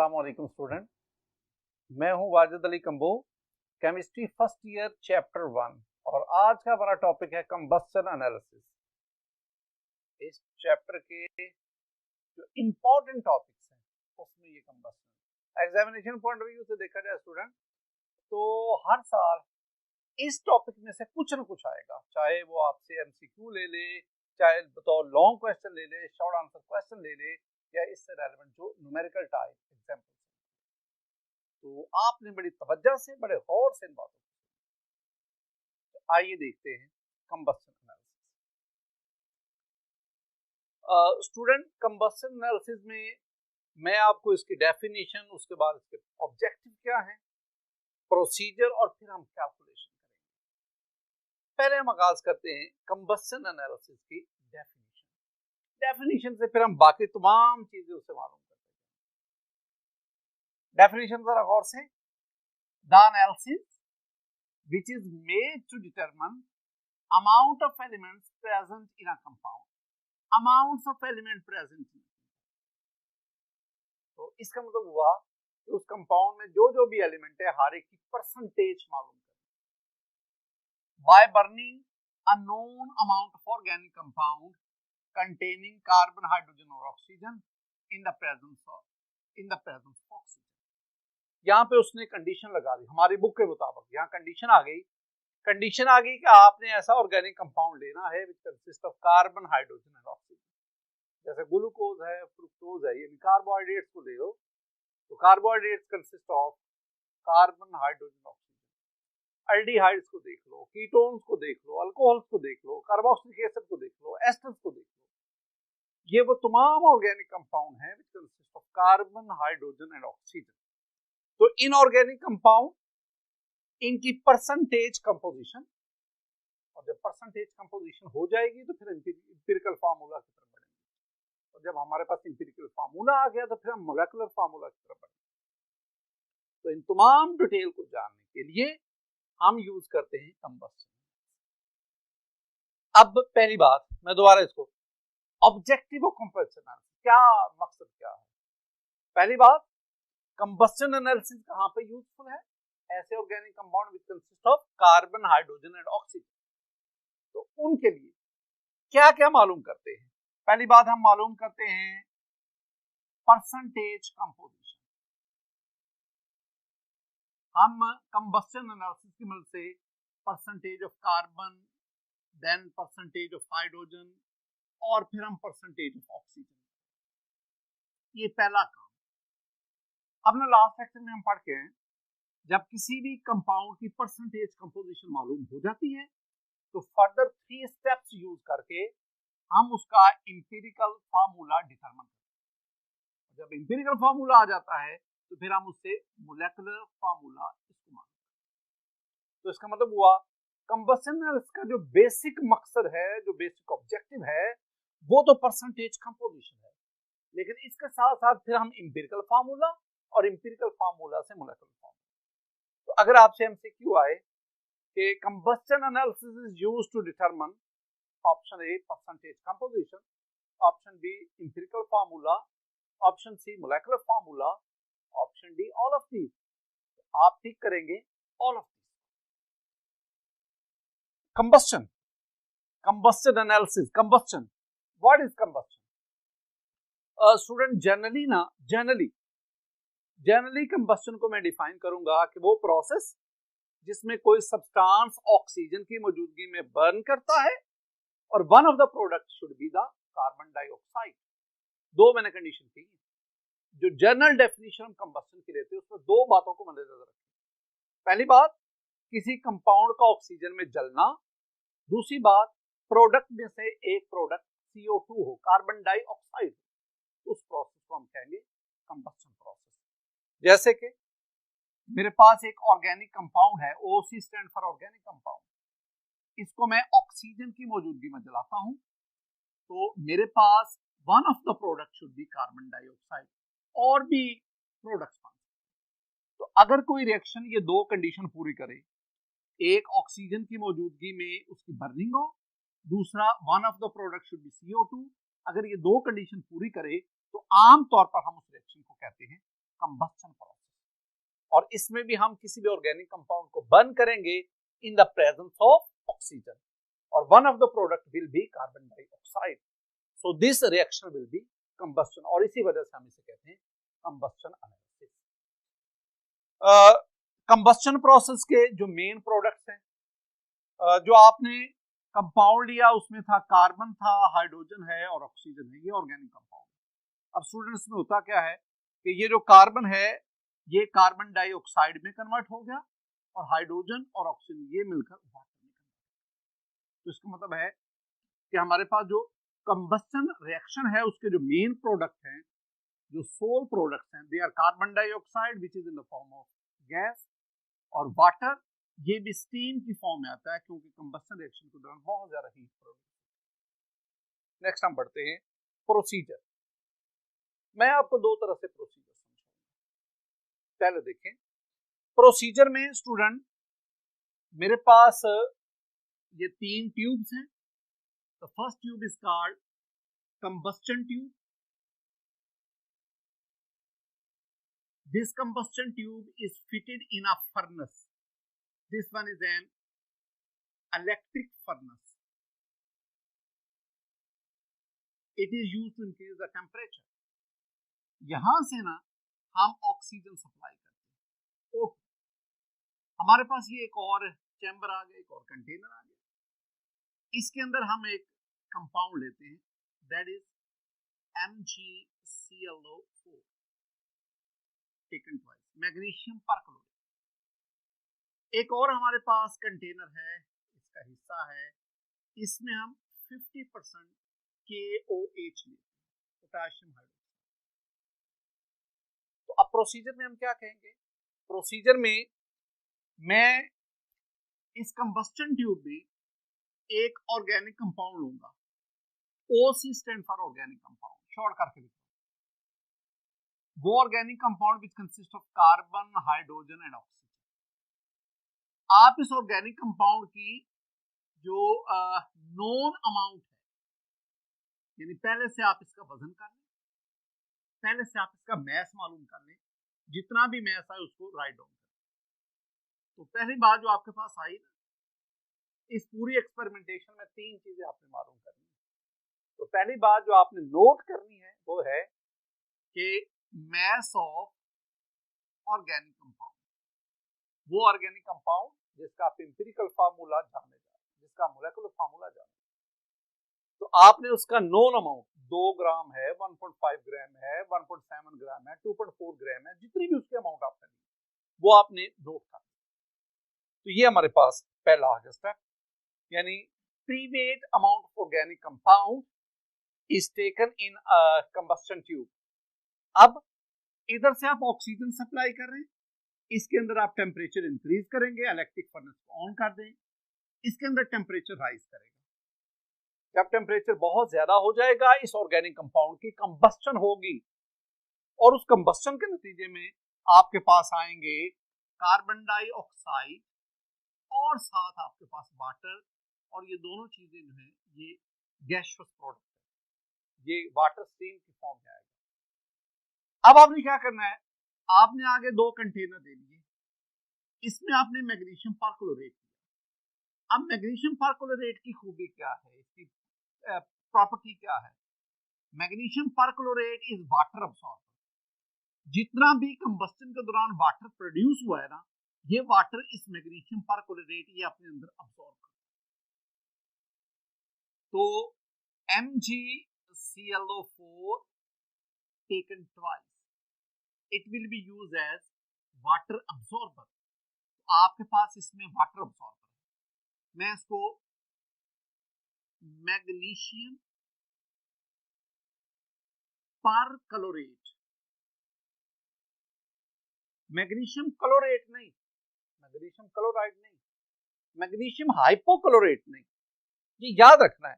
अस्सलाम वालेकुम स्टूडेंट, मैं हूं Wajid Ali combo, chemistry first year chapter 1 और आज का हमारा टॉपिक है कंबस्शन एनालिसिस। इस चैप्टर के जो इंपॉर्टेंट टॉपिक्स हैं उसमें ये combustion examination point of view से देखा जाए स्टूडेंट तो हर साल इस टॉपिक में से कुछ न कुछ आएगा, चाहे वो आपसे एमसीक्यू ले ले, चाहे बतौर लॉन्ग क्वेश्चन ले ले, शॉर्ट आंसर क्वेश्चन ले ले, या इससे रेलेवेंट जो न्यूमेरिकल टाइप एग्जाम्पल। तो आपने बड़ी तवज्जो से, बड़े गौर से इन बातों को, तो आइए देखते हैं combustion analysis. Student, combustion analysis में मैं आपको इसकी डेफिनेशन, उसके बाद इसके ऑब्जेक्टिव क्या है, प्रोसीजर और फिर हम कैलकुलेशन करेंगे। पहले हम आगाज करते हैं कंबस्शन एनालिसिस की डेफिनेशन। डेफिनेशन से फिर हम बाकी तमाम चीजें उससे मालूम करते हैं। डेफिनेशन जरा गौर से, the analysis which is made to determine amount of elements present in a compound, amounts of element present in a compound। तो इसका मतलब हुआ कि उस कंपाउंड में जो जो भी एलिमेंट है हर एक की परसेंटेज मालूम करना by burning a known amount of organic compound containing carbon, hydrogen or oxygen in the presence of oxygen। यहाँ पे उसने कंडीशन लगा दी हमारी बुक के मुताबिक। यहाँ कंडीशन आ गई कि आपने ऐसा ऑर्गेनिक कंपाउंड लेना है which consist of carbon, hydrogen and oxygen. जैसे ग्लूकोज है, फ्रुक्टोज है, ये कार्बोहाइड्रेट्स को ले लो तो carbohydrates consist of carbon, hydrogen, oxygen. Aldehydes को देख लो, कीटोन्स को देख लो, अल्कोहल्स को देख लो, कार्बोक्सिलिक एसिड को देख लो, एस्टर्स को देख लो। ये वो तमाम ऑर्गेनिक कंपाउंड है which consist of carbon, hydrogen and oxygen. तो इनऑर्गेनिक कंपाउंड, इनकी परसेंटेज कंपोजिशन, और जब परसेंटेज कंपोजिशन हो जाएगी तो फिर एम्पिरिकल फार्मूला की तरफ बढ़ेंगे, और जब हमारे पास एम्पिरिकल फार्मूला आ गया तो फिर हम मोलेकुलर फार्मूला की तरफ बढ़ेंगे। तो इन तमाम डिटेल को जानने के लिए हम यूज करते हैं कंबस्शन। अब पहली बात, मैं दोबारा इसको, ऑब्जेक्टिव ऑफ कंबस्शन एनालिसिस, क्या मकसद क्या है। पहली बात, कंबस्शन एनालिसिस कहां पे यूजफुल है, ऐसे organic compound which consist of carbon, hydrogen and oxygen. तो उनके लिए क्या क्या मालूम करते हैं। पहली बात हम मालूम करते हैं परसेंटेज कंपोजिशन। हम कंबस्शन एनालिसिस की मदद से percentage of carbon, then percentage of hydrogen और फिर हम परसेंटेज ऑफ ऑक्सीजन, ये पहला काम। अब ना लास्ट सेक्शन में हम पढ़ के हैं, जब किसी भी कंपाउंड की परसेंटेज कंपोजिशन मालूम हो जाती है तो फर्दर 3 स्टेप्स यूज करके हम उसका इंपिरिकल फार्मूला डिटरमाइन करते हैं। जब इंपिरिकल फार्मूला आ जाता है तो फिर हम उससे मोलेकुलर फार्मूला इस्तेमाल करते हैं। तो इसका मतलब हुआ कंबस्शन एनालिसिस का जो बेसिक मकसद है, जो बेसिक ऑब्जेक्टिव है, वो तो परसेंटेज कंपोजिशन है, लेकिन इसके साथ साथ फिर हम इंपिरिकल फार्मूला और इंपिरिकल फार्मूला से मोलेकुलर फार्मूला। तो अगर आपसे एमसीक्यू आए कि combustion analysis is used to determine, option A percentage composition, option B empirical formula, option C molecular formula, option D all of these, आप ठीक करेंगे all of these. Combustion analysis, combustion, what is combustion. Student, generally combustion को मैं define करूंगा कि वो process जिसमें कोई सब्सटेंस ऑक्सीजन की मौजूदगी में बर्न करता है और one of the product should be the carbon dioxide. दो मैंने कंडीशन की, जो जनरल डेफिनेशन हम कंबस्शन की लेते हैं उसमें दो बातों को मद्देनजर रखें। पहली बात, किसी कंपाउंड का ऑक्सीजन में जलना, दूसरी बात, प्रोडक्ट में से एक प्रोडक्ट CO2 हो, कार्बन डाइऑक्साइड, उस प्रोसेस को हम कहेंगे कंबस्शन प्रोसेस। जैसे कि मेरे पास एक ऑर्गेनिक कंपाउंड है, OC stand for organic compound, इसको मैं ऑक्सीजन की मौजूदगी में जलाता हूं तो मेरे पास one of the product should be carbon dioxide, और भी प्रोडक्ट्स बन। तो अगर कोई रिएक्शन ये दो कंडीशन पूरी करे, एक ऑक्सीजन की मौजूदगी में उसकी बर्निंग हो, दूसरा one of the product should B CO2, अगर ये दो कंडीशन पूरी करे तो आम तौर पर हम उस रिएक्शन को कहते हैं कंबस्शन प्रोसेस। और इसमें भी हम किसी भी ऑर्गेनिक कंपाउंड को बर्न करेंगे in the presence of oxygen, और one of the product will be carbon dioxide. So this reaction will be combustion, और इसी वजह से हम इसे कहते हैं कंबस्शन एनालिसिस। कंबस्शन प्रोसेस के जो मेन प्रोडक्ट्स हैं, जो आपने कंपाउंड लिया उसमें था कार्बन था, हाइड्रोजन है और ऑक्सीजन है, ये ऑर्गेनिक कंपाउंड। अब स्टूडेंट्स में होता क्या है कि ये जो कार्बन है ये कार्बन डाइऑक्साइड में कन्वर्ट हो गया, और हाइड्रोजन और ऑक्सीजन ये मिलकर वाटर में कन्वर्ट। तो इसका मतलब है कि हमारे पास जो कंबस्शन रिएक्शन है उसके जो मेन प्रोडक्ट हैं, जो सोल प्रोडक्ट्स हैं, they are carbon dioxide which is in the form of gas, और वाटर ये भी स्टीम की फॉर्म में आता है, क्योंकि कंबस्शन रिएक्शन के दौरान बहुत ज्यादा हीट प्रोड्यूस। नेक्स्ट हम बढ़ते हैं प्रोसीजर। मैं आपको दो तरह से प्रोसीजर समझाऊंगा। पहले देखें प्रोसीजर में स्टूडेंट, मेरे पास ये 3 ट्यूब्स हैं। The first tube is called combustion tube. This combustion tube is fitted in a furnace. This one is an electric furnace. It is used to increase the temperature. यहां से ना हम oxygen supply करते हैं। हमारे पास ये एक और चैम्बर आ गया, एक और कंटेनर आ गया। इसके अंदर हम एक कंपाउंड लेते हैं, that is MgClO4 taken twice, magnesium perchlorate. एक और हमारे पास कंटेनर है, इसका हिस्सा है, इसमें हम 50% KOH लेते हैं, पोटेशियम हाइड्रोक्साइड। तो अब प्रोसीजर में हम क्या कहेंगे? प्रोसीजर में मैं इस कंबस्शन ट्यूब में एक ऑर्गेनिक कंपाउंड लूंगा, OC stand for organic compound, short करके लिखो। वो organic compound which consist of carbon, hydrogen and oxygen. आप इस ऑर्गेनिक कंपाउंड की जो नोन अमाउंट है, यानी पहले से आप इसका वजन कर लें, पहले से आप इसका मैस मालूम कर लें, जितना भी मैस है उसको राइट डाउन करें। तो पहली बात जो आपके पास आई ना, इस पूरी एक्सपेरिमेंटेशन में 3 चीजें आपने मालूम करनी है। तो पहली बात जो आपने नोट करनी है वो है कि मैस ऑफ ऑर्गेनिक कंपाउंड, वो ऑर्गेनिक कंपाउंड जिसका आप एम्पिरिकल फार्मूला जानने जा रहे हैं, जिसका मोलेकुलर फार्मूला जानना, तो आपने उसका नोन अमाउंट 2 ग्राम है, 1.5 ग्राम है, 1.7 ग्राम है, 2.4 ग्राम है, जितनी भी उसके अमाउंट आपने ली वो आपने नोट करना। तो ये हमारे पास पहला आ गया स्टेप, यानी preweighed amount of organic compound is taken in combustion tube. अब इधर से आप ऑक्सीजन सप्लाई कर रहे हैं, इसके अंदर आप टेम्परेचर इंक्रीज करेंगे, इलेक्ट्रिक फर्नेस को ऑन कर दें, इसके अंदर टेम्परेचर राइज करेगा। जब टेम्परेचर बहुत ज्यादा हो जाएगा, इस ऑर्गेनिक कंपाउंड की कंबस्शन होगी, और उस कंबस्शन के नतीजे में आपके पास आएंगे कार्बन डाइऑक्साइड और साथ आपके पास वाटर, और ये दोनों चीजें जो है ये गैसियस प्रोडक्ट है, ये वाटर स्टीम की फॉर्म में आएगा। अब आपने क्या करना है, आपने आगे 2 कंटेनर दे दिए, इसमें आपने मैग्नीशियम परक्लोरेट किया। अब मैग्नीशियम परक्लोरेट की खूबी क्या है, इसकी प्रॉपर्टी क्या है? Magnesium perchlorate is water absorber. जितना भी कंबस्शन के दौरान वाटर प्रोड्यूस हुआ है ना, ये वाटर इस मैग्नीशियम परक्लोरेट ये अपने अंदर अब्सॉर्ब करता है। तो MgClO4 taken twice, it will be used as water absorber। तो आपके पास इसमें वाटर अब्सॉर्बर है, मैं इसको मैग्नीशियम परक्लोरेट, मैग्नीशियम क्लोरेट नहीं, मैग्नीशियम क्लोराइड नहीं, मैग्नीशियम हाइपोक्लोरेट नहीं, ये याद रखना है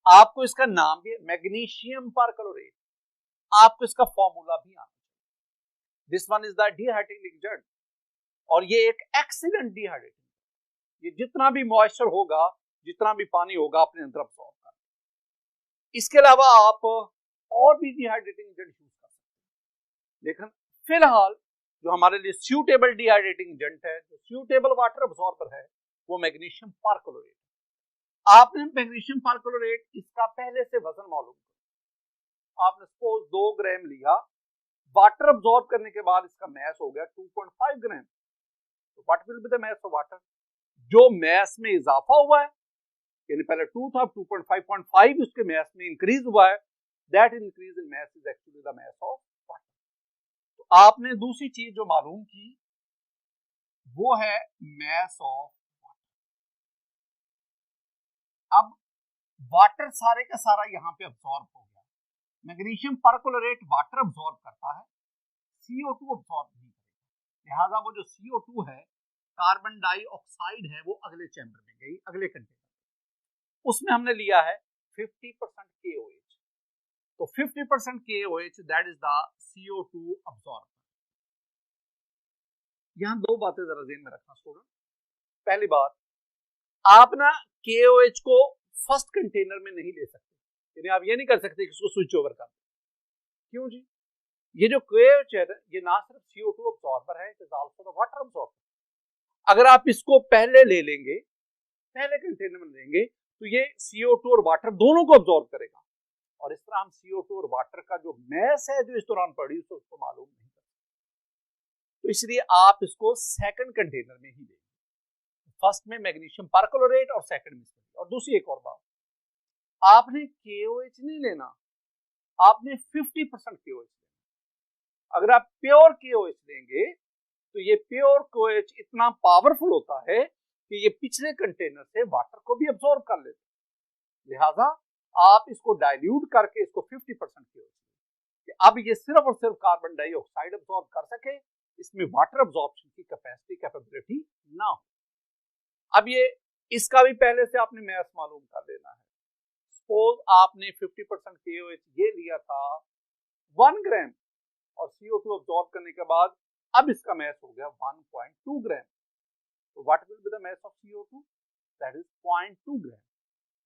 आपको। इसका नाम भी है मैग्नीशियम परक्लोरेट, आपको इसका फॉर्मूला भी आना चाहिए। This one is the dehydrating agent, और ये एक एक्सीलेंट डिहाइड्रेटिंग, ये जितना भी मॉइस्चर होगा, जितना भी पानी होगा अपने अंदर अब्सॉर्ब कर। इसके अलावा आप और भी डिहाइड्रेटिंग एजेंट यूज कर सकते हैं, लेकिन फिलहाल जो हमारे लिए सूटेबल डिहाइड्रेटिंग एजेंट है, जो सूटेबल वाटर अब्सॉर्बर है, वो मैग्नीशियम परक्लोरेट। आपने मैग्नीशियम परक्लोरेट इसका पहले से वजन मालूम करो। आपने सपोज 2 ग्राम लिया, वाटर अब्सॉर्ब करने के बाद इसका मैस हो गया 2.5 ग्राम। तो what will be the mass of water? जो मैस में इजाफा हुआ है, यानी पहले 2 था, 2.5 उसके मैस में इंक्रीज हुआ है, that increase in mass is actually the mass of water. तो आपने दूसरी चीज जो मालूम की वो है मैस ऑफ वाटर। अब वाटर सारे का सारा यहां पे अब्सॉर्ब हो गया। मैग्नीशियम परक्लोरेट वाटर अब्सॉर्ब करता है, CO2 अब्सॉर्ब नहीं करेगा। लिहाजा वो जो CO2 है, कार्बन डाइऑक्साइड है, वो अगले चैम्बर में गई, अगले कंटेनर। उसमें हमने लिया है 50% KOH। तो 50% KOH that is the CO2 absorb. यहां दो बातें जरा ध्यान में रखना स्टूडेंट। पहली बात, आप ना KOH को फर्स्ट कंटेनर में नहीं ले सकते, यानी आप ये नहीं कर सकते कि इसको स्विच ओवर कर। क्यों जी? ये जो KOH है ये ना सिर्फ CO2 अब्सॉर्बर है, it is also the water absorber. अगर आप इसको पहले ले लेंगे, पहले कंटेनर में लेंगे, तो ये CO2 और वाटर दोनों को अब्सॉर्ब करेगा, और इस तरह हम CO2 और वाटर का जो मैस है जो इस दौरान प्रोड्यूस हो उसको मालूम नहीं करते। तो इसलिए आप इसको सेकंड कंटेनर में ही लेंगे, फर्स्ट में मैग्नीशियम परक्लोरेट और सेकंड में। और दूसरी एक और बात, आपने KOH नहीं लेना, आपने 50% KOH लेना। अगर आप प्योर KOH लेंगे तो ये प्योर KOH इतना पावरफुल होता है कि ये पिछले कंटेनर से वाटर को भी अब्सॉर्ब कर लेते हैं। लिहाजा आप इसको डाइल्यूट करके इसको 50% KOH, अब ये सिर्फ और सिर्फ कार्बन डाइऑक्साइड अब्सॉर्ब कर सके, इसमें वाटर अब्सॉर्प्शन की कैपेबिलिटी ना हो। अब ये इसका भी पहले से आपने मैस मालूम कर लेना है। सपोज आपने 50% KOH ये लिया था 1 ग्राम, और CO2 अब्सॉर्ब करने के बाद अब इसका मैस हो गया 1.2 ग्राम। तो what will be the mass of CO2? That is 0.2 ग्राम,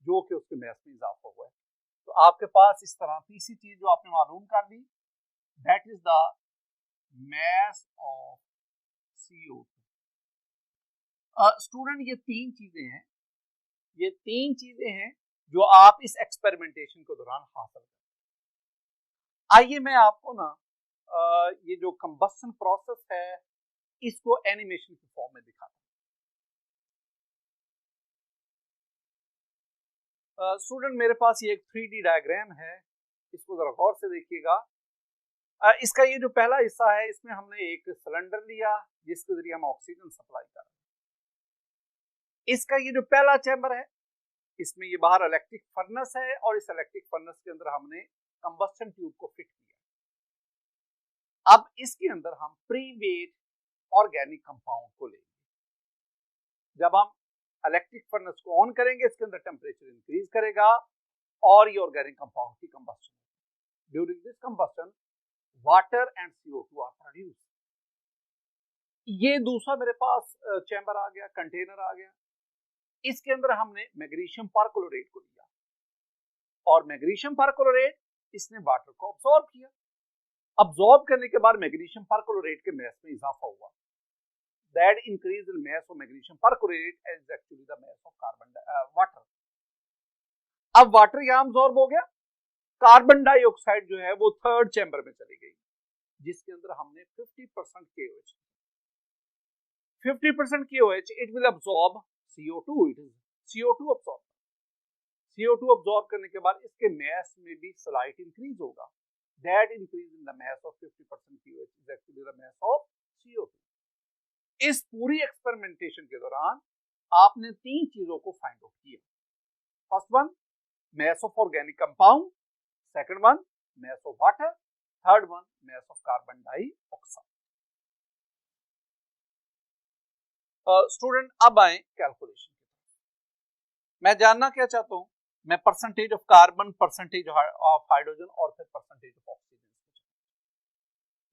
जो कि उसके मैस में इजाफा हुआ है। तो आपके पास इस तरह तीसरी चीज जो आपने मालूम कर ली, that is the mass of CO2। Student ये तीन चीजें हैं जो आप इस एक्सपेरिमेंटेशन के दौरान हासिल करें। आइए मैं आपको ना ये जो कंबस्शन प्रोसेस है इसको एनिमेशन की फॉर्म में दिखाता हूं। स्टूडेंट मेरे पास ये एक 3D डायग्राम है, इसको जरा गौर से देखिएगा। इसका ये जो पहला हिस्सा है, इसमें हमने एक सिलेंडर लिया जिसके जरिए हम ऑक्सीजन सप्लाई कर रहे हैं। इसका ये जो पहला चैम्बर है, इसमें ये बाहर इलेक्ट्रिक फर्नेस है, और इस इलेक्ट्रिक फर्नेस के अंदर हमने कंबस्शन ट्यूब को फिट किया। अब इसके अंदर हम प्री-वेट ऑर्गेनिक कंपाउंड को लेंगे। जब हम इलेक्ट्रिक फर्नेस को ऑन करेंगे, इसके अंदर टेम्परेचर इंक्रीज करेगा और ये ऑर्गेनिक कंपाउंड की combustion. During this combustion water and CO2 are produce. ये दूसरा मेरे पास चैम्बर आ गया, कंटेनर आ गया। इसके अंदर हमने मैग्नीशियम परक्लोरेट को लिया, और मैग्नीशियम परक्लोरेट इसने वाटर को अब्सॉर्ब किया। अब्सॉर्ब करने के बाद मैग्नीशियम परक्लोरेट के मैस में इजाफा हुआ। That increase in mass of magnesium perchlorate is actually the mass of water. अब वाटर यहां अब्सॉर्ब हो गया, कार्बन डाइऑक्साइड जो है वो थर्ड चैम्बर में चली गई, जिसके अंदर हमने 50% KOH। 50% KOH it will absorb CO2, it is CO2 absorb. CO2 absorb करने के बाद इसके मैस में भी स्लाइट इंक्रीज होगा। That increase in the mass of 50% KOH is actually the mass of CO2। इस पूरी एक्सपेरिमेंटेशन के दौरान आपने तीन चीजों को फाइंड आउट किया। First one, mass of organic compound, second one mess of water, third one mass of carbon dioxide. Student अब आए कैलकुलेशन की तरफ। मैं जानना क्या चाहता हूं, मैं percentage of carbon, percentage of hydrogen और फिर परसेंटेज ऑफ ऑक्सीजन।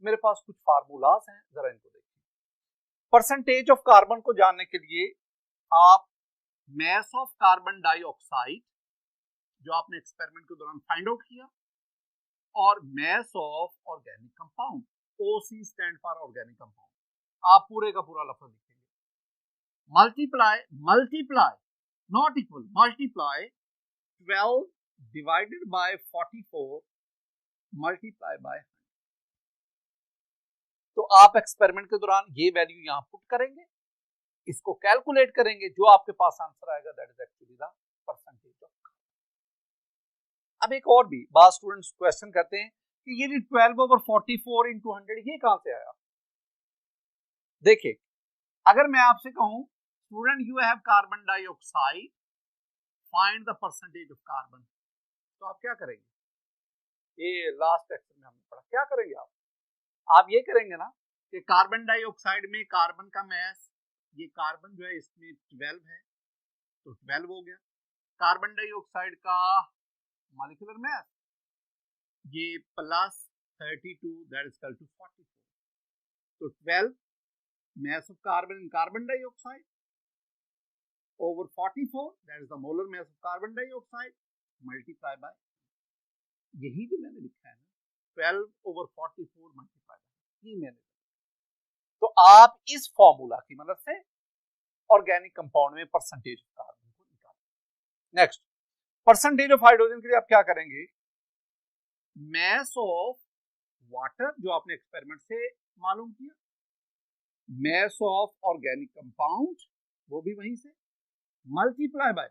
मेरे पास कुछ फार्मूलाज हैं, जरा इनको देखिए। परसेंटेज ऑफ कार्बन को जानने के लिए आप मैस ऑफ कार्बन डाइऑक्साइड जो आपने एक्सपेरिमेंट के दौरान फाइंड आउट किया, और mass of organic compound OC stand for organic compound, आप पूरे का पूरा लफ्ज लिखेंगे, multiply not equal, multiply 12 divided by 44 multiply by 100। तो आप एक्सपेरिमेंट के दौरान ये वैल्यू यहां पुट करेंगे, इसको कैलकुलेट करेंगे, जो आपके पास आंसर आएगा that is actually the percentage of. अब एक और भी बात स्टूडेंट्स क्वेश्चन करते हैं कि ये 12/44 इंटू 100 ये कहां से आया। देखिए, अगर मैं आपसे कहूं student you have carbon dioxide, find the percentage of carbon, तो आप क्या करेंगे? ये लास्ट लेक्चर में हमने पढ़ा, क्या करेंगे आप ये करेंगे ना कि कार्बन डाइऑक्साइड में कार्बन का मास, ये कार्बन जो है इसमें 12 है तो 12 हो गया, कार्बन डाइऑक्साइड का मॉलिक्यूलर मास ये plus 32 that is equal to 44, तो 12 mass of carbon in carbon dioxide over 44 that is the molar mass of carbon dioxide multiply by, यही जो मैंने लिखा है ना 12/44 मल्टीप्लाई बाय, ये मैंने, तो आप इस फॉर्मूला की मदद से ऑर्गेनिक कंपाउंड में परसेंटेज ऑफ कार्बन को निकालें। नेक्स्ट, परसेंटेज ऑफ हाइड्रोजन के लिए आप क्या करेंगे? मैस ऑफ वाटर जो आपने एक्सपेरिमेंट से मालूम किया, मैस ऑफ ऑर्गेनिक कंपाउंड वो भी वहीं से, मल्टीप्लाई बाय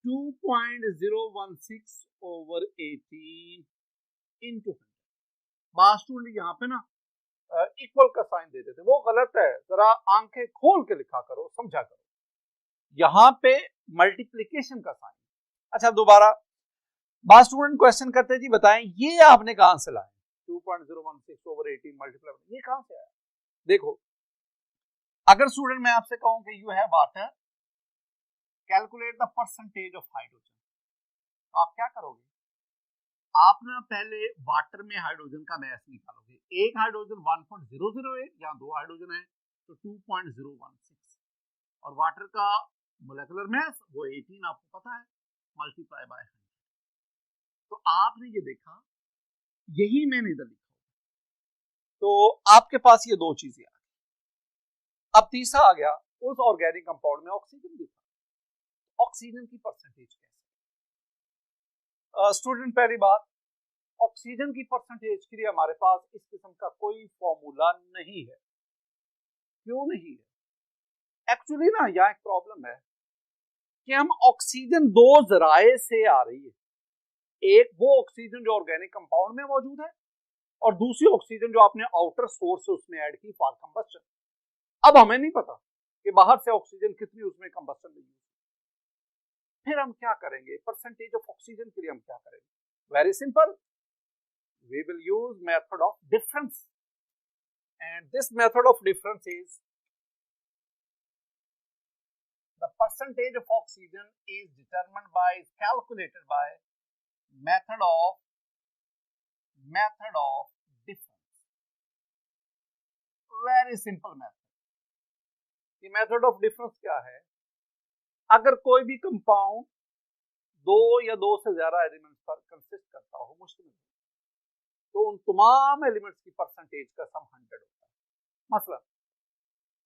2.016 over 18 into 100। बात स्टूडेंट यहाँ पे ना इक्वल का साइन दे देते, वो गलत है, जरा आंखें खोल के लिखा करो, समझा करो, यहाँ पे मल्टीप्लिकेशन का साइन। अच्छा दोबारा बात स्टूडेंट क्वेश्चन करते जी बताएं ये आपने कहां से लाए 2.016 over 18 मल्टीप्लाई, ये कहां से आया? देखो, अगर स्टूडेंट मैं आपसे कहूं कि you have water, calculate the percentage of hydrogen, तो आप क्या करोगे? आप ना पहले वाटर में हाइड्रोजन का मास निकालोगे, एक हाइड्रोजन 1.008, यहाँ दो हाइड्रोजन है तो 2.016, और वाटर का मोलेकुलर मास वो 18 आपको पता है, मल्टीप्लाई बाय 100। तो आपने ये देखा, यही मैंने इधर लिखा, तो आपके पास ये दो चीजें आ गई। अब तीसरा आ गया, उस ऑर्गेनिक कंपाउंड में ऑक्सीजन भी था, ऑक्सीजन की परसेंटेज कैसे? स्टूडेंट पहली बात, ऑक्सीजन की परसेंटेज के लिए हमारे पास इस किस्म का कोई फॉर्मूला नहीं है। क्यों नहीं है? एक्चुअली ना यहाँ एक प्रॉब्लम है कि हम ऑक्सीजन दो जराए से आ रही है, एक वो ऑक्सीजन जो ऑर्गेनिक कंपाउंड में मौजूद है, और दूसरी ऑक्सीजन जो आपने आउटर सोर्स से उसमें ऐड की फॉर कंबस्टन। अब हमें नहीं पता कि बाहर से ऑक्सीजन कितनी उसमें कंबस्टन में यूज, फिर हम क्या करेंगे? परसेंटेज ऑफ ऑक्सीजन के लिए हम क्या करेंगे? Very simple, we will use method of difference, and this method of difference is the percentage of oxygen is determined by, is calculated by method of difference, very simple method। ये method of difference क्या है? अगर कोई भी compound दो या दो से ज्यादा एलिमेंट्स पर कंसिस्ट करता हो मुश्किल में, तो उन तमाम एलिमेंट्स की परसेंटेज का सम 100 होता है। मतलब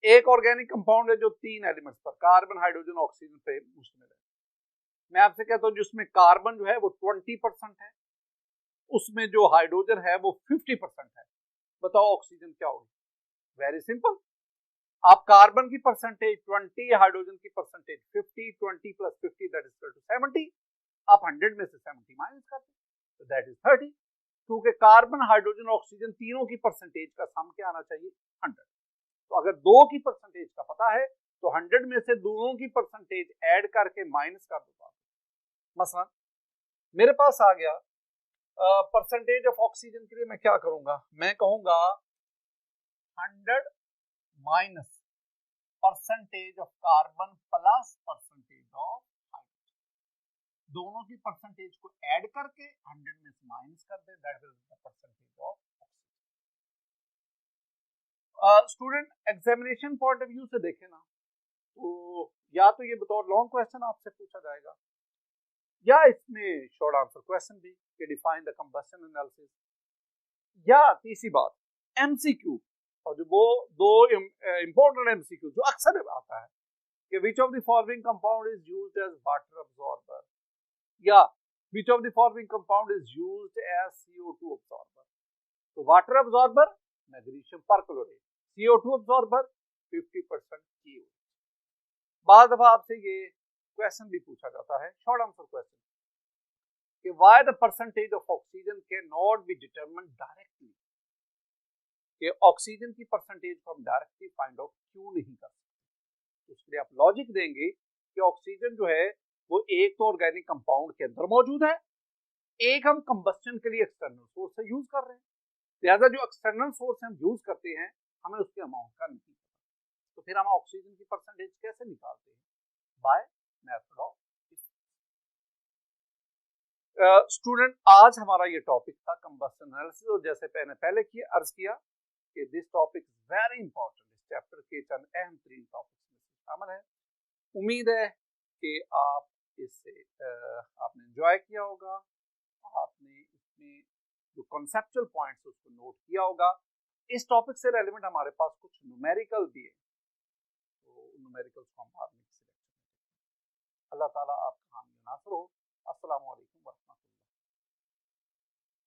एक ऑर्गेनिक कंपाउंड है जो तीन एलिमेंट्स पर, कार्बन हाइड्रोजन ऑक्सीजन पे मुश्तमिल है, मैं आपसे कहता हूं जिसमें कार्बन जो है वो 20% है, उसमें जो हाइड्रोजन है वो 50% है, बताओ ऑक्सीजन क्या होगी? वेरी सिंपल, आप कार्बन की परसेंटेज 20, हाइड्रोजन की percentage 50, 20 + 50 that is equal to 70, आप 100 में से 70 माइनस करते तो दैट इज 30, क्योंकि कार्बन हाइड्रोजन ऑक्सीजन तीनों की परसेंटेज का सम क्या आना चाहिए? 100। तो अगर दो की परसेंटेज का पता है तो 100 में से दोनों की परसेंटेज ऐड करके माइनस कर दूंगा। मसलन मेरे पास आ गया परसेंटेज ऑफ ऑक्सीजन के लिए मैं क्या करूंगा? मैं कहूंगा 100 minus percentage of carbon plus percentage of hydrogen, दोनों की परसेंटेज को ऐड करके 100 में से माइनस कर दे, that will be the percentage of oxygen. Student examination point of view से देखें ना, तो या तो ये बतौर लॉन्ग क्वेश्चन आपसे पूछा जाएगा, या इसमें शॉर्ट आंसर क्वेश्चन भी कि डिफाइन द कंबशन एनालिसिस, या तीसरी बात MCQ और जो वो दो इंपॉर्टेंट MCQ जो अक्सर आता है कि which of the following compound is used as water absorber या which of the following compound is used as CO2 absorber। तो water absorber magnesium perchlorate, CO2 absorber 50% KO। बाद दफा आपसे ये क्वेश्चन भी पूछा जाता है, शॉर्ट आंसर क्वेश्चन, कि why the percentage of oxygen can not be determined directly, कि ऑक्सीजन की परसेंटेज को हम डायरेक्टली फाइंड आउट क्यों नहीं कर सकते। उसके लिए आप लॉजिक देंगे कि ऑक्सीजन जो है वो एक तो ऑर्गेनिक कंपाउंड के अंदर मौजूद है, एक हम कंबस्टन के लिए एक्सटर्नल सोर्स से यूज कर रहे हैं, लिहाजा जो एक्सटर्नल सोर्स हम यूज करते हैं हमें उसके अमाउंट का नहीं पता, तो फिर हम ऑक्सीजन की परसेंटेज कैसे निकालते हैं? By method of student. आज हमारा ये टॉपिक था कंबस्टन एनालिसिस, और जैसे मैंने पहले अर्ज किया कि this topic is very important, इस चैप्टर के चंद अहम 3 टॉपिक्स में शामिल है। उम्मीद है कि आप इससे आपने एंजॉय किया होगा, आपने इसमें जो कॉन्सेप्चुअल पॉइंट्स उसको नोट किया होगा। इस टॉपिक से रेलेवेंट हमारे पास कुछ न्यूमेरिकल भी है, तो न्यूमेरिकल्स को हम बाद में सिलेक्ट करेंगे। अल्लाह ताला आपका हामी नासर हो। अस्सलाम वालेकुम।